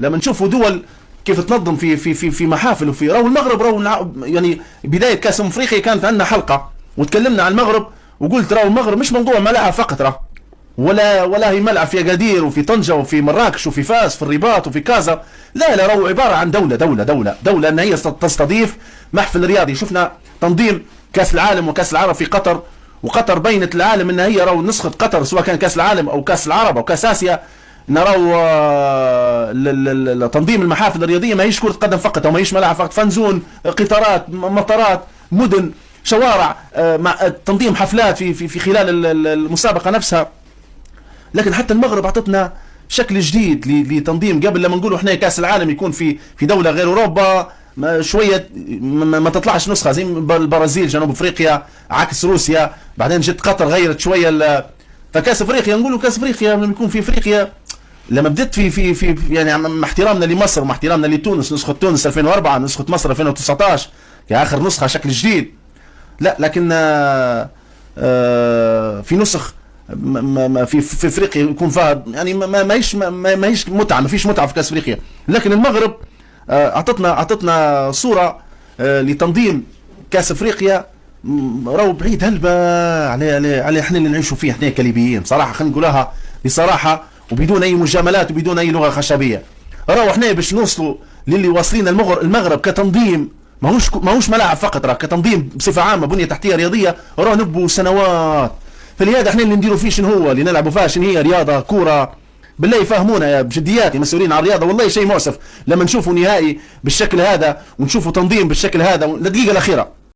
لما نشوفوا دول كيف تنظم في محافل وفي راهو المغرب يعني بدايه كاس افريقيا كانت عندنا حلقه وتكلمنا عن المغرب وقلت راهو المغرب مش موضوع ملاعب فقط، راه ولا هي ملعب في اكادير وفي طنجه وفي مراكش وفي فاس في الرباط وفي كازا، لا راهو عباره عن دوله ان هي تستضيف محفل رياضي. شفنا تنظيم كاس العالم وكاس العرب في قطر، وقطر بينت العالم ان هي راهو نسخه قطر سواء كان كاس العالم او كاس العرب او كاس اسيا، نراو تنظيم المحافل الرياضيه ما هيش كره قدم فقط او ما هيش ملاعب فقط، فنزون، قطارات، مطارات، مدن، شوارع، مع تنظيم حفلات في خلال المسابقه نفسها. لكن حتى المغرب اعطتنا شكل جديد لتنظيم. قبل لما نقولوا احنا كاس العالم يكون في دوله غير اوروبا شويه ما تطلعش نسخه زي البرازيل، جنوب افريقيا عكس روسيا، بعدين جت قطر غيرت شويه. فكاس افريقيا نقولوا كاس افريقيا لما يكون في افريقيا، لما بدت في يعني مع احترامنا لمصر ومع احترامنا لتونس، نسخه تونس 2004، نسخه مصر 2019 كاخر نسخه شكل جديد، لا لكن في نسخ في افريقيا يكون فيها يعني ما هيش متعه، ما فيش متعه في كاس افريقيا. لكن المغرب اعطتنا صوره لتنظيم كاس افريقيا راهو بعيد هلبة على احنا اللي نعيشوا فيه احنا كليبيين صراحه، خلينا نقولها بصراحه وبدون اي مجاملات وبدون اي لغه خشبيه. راهو احنا باش نوصلوا للي واصلين المغرب كتنظيم ماهوش ملاعب فقط، راه كتنظيم بصفه عامه بنيه تحتيه رياضيه راه نبوا سنوات. فلهذا احنا اللي نديروا فيه شنو هو اللي نلعبوا فيها شنو هي رياضه كوره، بالله يفهمونا يا بجديات يا مسؤولين عن الرياضه. والله شيء مؤسف لما نشوفوا نهائي بالشكل هذا ونشوفوا تنظيم بالشكل هذا. الدقيقه الاخيره